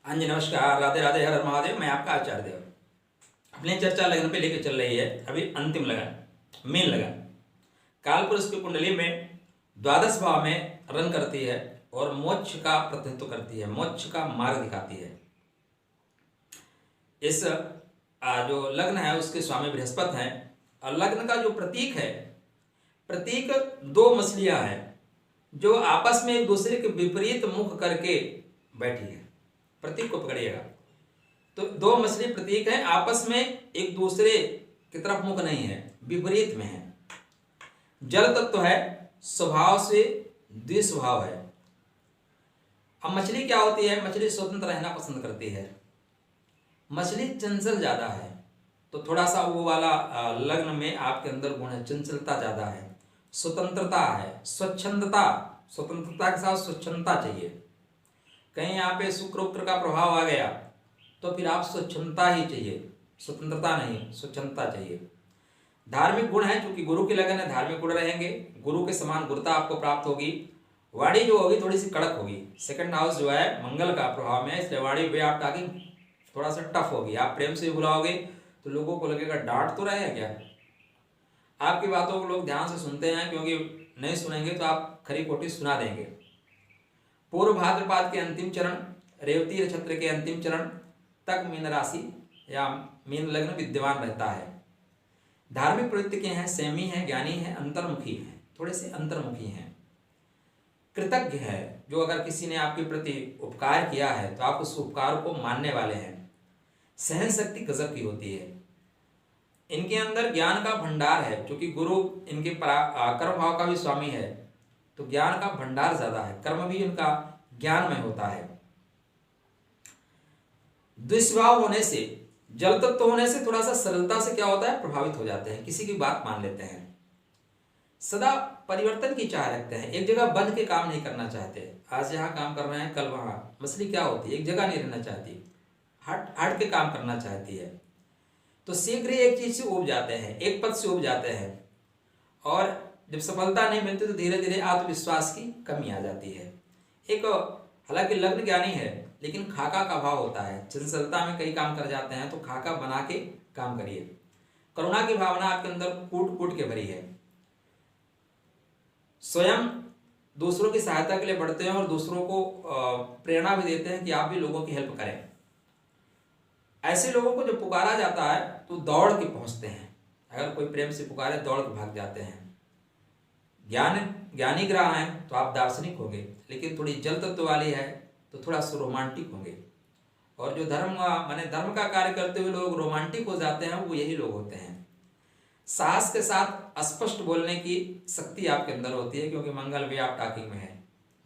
हाँ जी, नमस्कार, राधे राधे, हर हर महादेव। मैं आपका आचार्य देव। अपनी चर्चा लगन पे लेके चल रही है। अभी अंतिम लगन, मीन लगन काल पुरुष की कुंडली में द्वादश भाव में रन करती है और मोक्ष का प्रतिनिधित्व करती है, मोक्ष का मार्ग दिखाती है। इस जो लग्न है उसके स्वामी बृहस्पति हैं और लग्न का जो प्रतीक है, प्रतीक दो मछलियां हैं जो आपस में एक दूसरे के विपरीत मुख करके बैठी है। प्रतीक को पकड़िएगा तो दो मछली प्रतीक है, आपस में एक दूसरे की तरफ मुख नहीं है, विपरीत में है। जल तत्व है, स्वभाव से द्विस्वभाव है। अब मछली क्या होती है? मछली स्वतंत्र रहना पसंद करती है। मछली चंचल ज्यादा है, तो थोड़ा सा वो वाला लग्न में आपके अंदर गुण है, चंचलता ज्यादा है, स्वतंत्रता है, स्वच्छंदता। स्वतंत्रता के साथ स्वच्छंदता चाहिए। कहीं यहाँ पे शुक्र उक्र का प्रभाव आ गया तो फिर आप स्वच्छंदता ही चाहिए, स्वतंत्रता नहीं, स्वच्छंदता चाहिए। धार्मिक गुण है, क्योंकि गुरु की लगन है, धार्मिक गुण रहेंगे। गुरु के समान गुरुता आपको प्राप्त होगी। वाणी जो होगी थोड़ी सी कड़क होगी। सेकंड हाउस जो है मंगल का प्रभाव में, इसलिए वाणी वे आप टाकी थोड़ा सा टफ होगी। आप प्रेम से बुलाओगे तो लोगों को लगेगा डांट तो रहे हैं क्या। आपकी बातों को लोग ध्यान से सुनते हैं, क्योंकि नहीं सुनेंगे तो आप खरी खोटी सुना देंगे। पूर्व भाद्रपद के अंतिम चरण, रेवती नक्षत्र के अंतिम चरण तक मीन राशि या मीन लग्न विद्यमान रहता है। धार्मिक प्रवृत्ति के हैं, संयमी है, ज्ञानी है, अंतर्मुखी है, थोड़े से अंतर्मुखी हैं, कृतज्ञ है। जो अगर किसी ने आपके प्रति उपकार किया है तो आप उस उपकार को मानने वाले हैं। सहन शक्ति गजब की होती है। इनके अंदर ज्ञान का भंडार है, क्योंकि गुरु इनके कर्म भाव का भी स्वामी है, तो ज्ञान का भंडार ज्यादा है। कर्म भी इनका ज्ञान में होता है। दुष्भाव होने से, जल तत्व होने से थोड़ा सा सरलता से क्या होता है, प्रभावित हो जाते हैं, किसी की बात मान लेते हैं। सदा परिवर्तन की चाह रखते हैं, एक जगह बंध के काम नहीं करना चाहते। आज यहाँ काम कर रहे हैं, कल वहां। मछली क्या होती है, एक जगह नहीं रहना चाहती, हट हट के काम करना चाहती है। तो शीघ्र ही एक चीज से उब जाते हैं, एक पद से उब जाते हैं, और जब सफलता नहीं मिलती तो धीरे धीरे आत्मविश्वास की कमी आ जाती है। एक हालांकि लग्न ज्ञानी है, लेकिन खाका का भाव होता है। चंचलता में कई काम कर जाते हैं, तो खाका बना के काम करिए। करुणा की भावना आपके अंदर कूट कूट के भरी है। स्वयं दूसरों की सहायता के लिए बढ़ते हैं और दूसरों को प्रेरणा भी देते हैं कि आप भी लोगों की हेल्प करें। ऐसे लोगों को जब पुकारा जाता है तो दौड़ के पहुंचते हैं। अगर कोई प्रेम से पुकारे दौड़ के भाग जाते हैं। ज्ञानी ग्रह हैं तो आप दार्शनिक होंगे, लेकिन थोड़ी जल तत्व वाली है तो थोड़ा सा रोमांटिक होंगे। और जो धर्म का कार्य करते हुए लोग रोमांटिक हो जाते हैं, वो यही लोग होते हैं। साहस के साथ स्पष्ट बोलने की शक्ति आपके अंदर होती है, क्योंकि मंगल भी आप टाकिंग में है,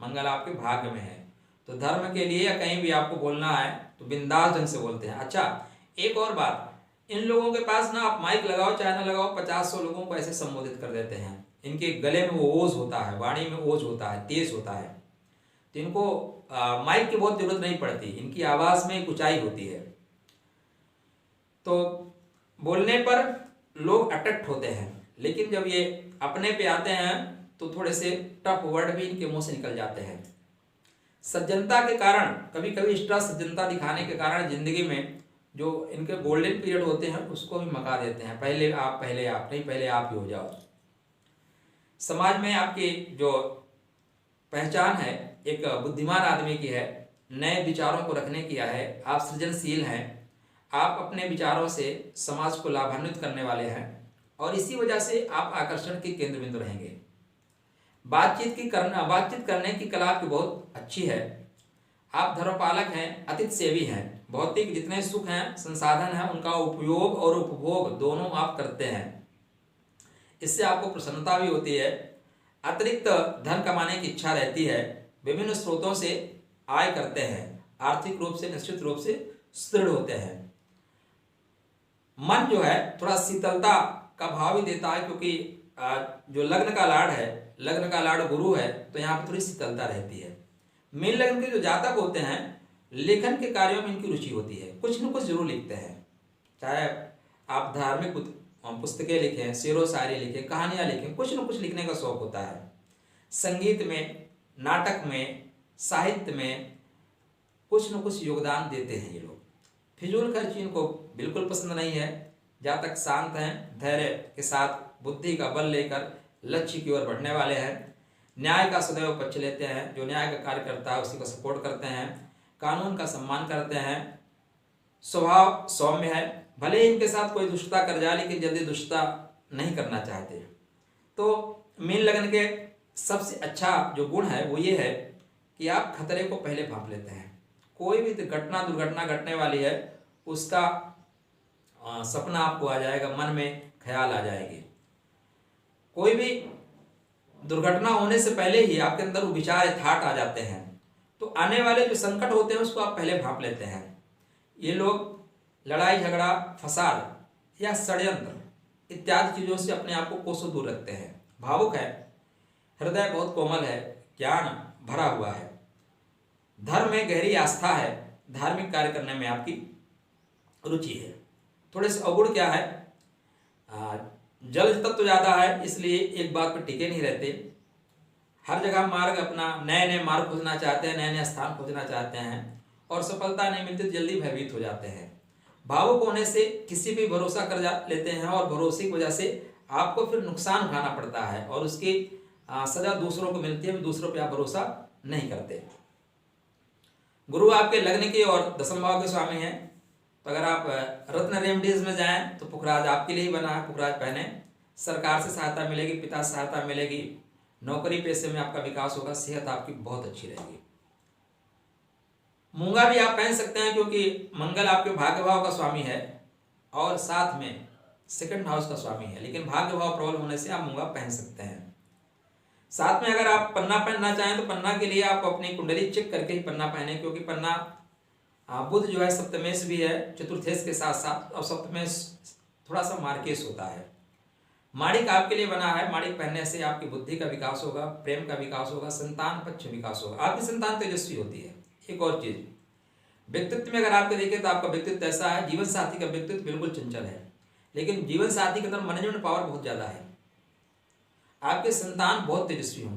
मंगल आपके भाग्य में है। तो धर्म के लिए या कहीं भी आपको बोलना है तो बिंदास ढंग से बोलते हैं। अच्छा, एक और बात, इन लोगों के पास ना आप माइक लगाओ चाहे ना लगाओ, 50-100 लोगों को ऐसे संबोधित कर देते हैं। इनके गले में वो ओज होता है, वाणी में ओज होता है, तेज होता है। तो इनको माइक की बहुत जरूरत नहीं पड़ती, इनकी आवाज में एक ऊंचाई होती है। तो बोलने पर लोग अट्रैक्ट होते हैं, लेकिन जब ये अपने पे आते हैं तो थोड़े से टफ वर्ड भी इनके मुंह से निकल जाते हैं। सज्जनता के कारण, कभी कभी एक्स्ट्रा सज्जनता दिखाने के कारण जिंदगी में जो इनके गोल्डन पीरियड होते हैं उसको भी मका देते हैं। पहले आप नहीं, पहले आप ही हो जाओ। समाज में आपकी जो पहचान है एक बुद्धिमान आदमी की है, नए विचारों को रखने की है, आप सृजनशील हैं, आप अपने विचारों से समाज को लाभान्वित करने वाले हैं, और इसी वजह से आप आकर्षण के केंद्र बिंदु रहेंगे। बातचीत करने की कला आपकी बहुत अच्छी है। आप धर्मपालक हैं, अतिथि सेवी हैं। भौतिक जितने सुख हैं, संसाधन हैं, उनका उपयोग और उपभोग दोनों आप करते हैं। इससे आपको प्रसन्नता भी होती है। अतिरिक्त धन कमाने की इच्छा रहती है। विभिन्न स्रोतों से आय करते हैं, आर्थिक रूप से निश्चित रूप से सुदृढ़ होते हैं। मन जो है थोड़ा शीतलता का भाव भी देता है, क्योंकि जो लग्न का लाड़ है, लग्न का लाड़ गुरु है, तो यहाँ पे थोड़ी शीतलता रहती है। मीन लग्न के जो जातक होते हैं, लेखन के कार्यों में इनकी रुचि होती है, कुछ न कुछ जरूर लिखते हैं। चाहे आप धार्मिक पुस्तकें लिखें, शेरो शायरी लिखें, कहानियां लिखें, कुछ न कुछ लिखने का शौक होता है। संगीत में, नाटक में, साहित्य में कुछ न कुछ योगदान देते हैं ये लोग। फिजूल खर्ची इनको बिल्कुल पसंद नहीं है। जहाँ तक शांत हैं, धैर्य के साथ बुद्धि का बल लेकर लक्ष्य की ओर बढ़ने वाले हैं। न्याय का सदैव पक्ष लेते हैं। जो न्याय का कार्य करता है उसी को सपोर्ट करते हैं। कानून का सम्मान करते हैं। स्वभाव सौम्य है। भले ही इनके साथ कोई दुष्टता कर जाए लेकिन जल्दी दुष्टता नहीं करना चाहते। तो मीन लगन के सबसे अच्छा जो गुण है वो ये है कि आप खतरे को पहले भांप लेते हैं। कोई भी दुर्घटना घटने वाली है उसका सपना आपको आ जाएगा, मन में ख्याल आ जाएंगे। कोई भी दुर्घटना होने से पहले ही आपके अंदर वो विचार थाट आ जाते हैं। तो आने वाले जो संकट होते हैं उसको आप पहले भांप लेते हैं। ये लोग लड़ाई झगड़ा, फसाद या षड्यंत्र इत्यादि चीज़ों से अपने आप को कोसों दूर रखते हैं। भावुक है, हृदय बहुत कोमल है, ज्ञान भरा हुआ है, धर्म में गहरी आस्था है, धार्मिक कार्य करने में आपकी रुचि है। थोड़े से अवगुण क्या है, जल तत्व तो ज़्यादा है इसलिए एक बात पर टिके नहीं रहते। हर जगह मार्ग अपना नए नए मार्ग खोजना चाहते हैं, नए नए स्थान खोजना चाहते हैं और सफलता नहीं मिलती तो जल्दी भयभीत हो जाते हैं। भावुक होने से किसी भी भरोसा कर लेते हैं और भरोसे की वजह से आपको फिर नुकसान उठाना पड़ता है और उसकी सजा दूसरों को मिलती है। दूसरों पे आप भरोसा नहीं करते। गुरु आपके लग्न की और दसम भाव के स्वामी हैं। तो अगर आप रत्न रेमडीज में जाएं तो पुखराज आपके लिए ही बना है, पुखराज पहने। सरकार से सहायता मिलेगी, पिता से सहायता मिलेगी, नौकरी पेशे में आपका विकास होगा, सेहत आपकी बहुत अच्छी रहेगी। मूंगा भी आप पहन सकते हैं क्योंकि मंगल आपके भाग्य भाव का स्वामी है और साथ में सेकंड हाउस का स्वामी है, लेकिन भाग्य भाव प्रबल होने से आप मूंगा पहन सकते हैं। साथ में अगर आप पन्ना पहनना चाहें तो पन्ना के लिए आप अपनी कुंडली चेक करके ही पन्ना पहने, क्योंकि पन्ना बुध जो है सप्तमेश भी है, चतुर्थेश के साथ साथ, और सप्तमेश थोड़ा सा मार्केश होता है। माणिक आपके लिए बना है। माणिक पहनने से आपकी बुद्धि का विकास होगा, प्रेम का विकास होगा, संतान पक्ष विकास होगा, आपकी संतान तेजस्वी होती है। एक और चीज, व्यक्तित्व में अगर आपको देखें तो आपका व्यक्तित्व ऐसा है, जीवन साथी का व्यक्तित्व बिल्कुल चंचल है, लेकिन जीवन साथी के अंदर मैनेजमेंट पावर बहुत ज्यादा है। आपके संतान बहुत तेजस्वी होंगे।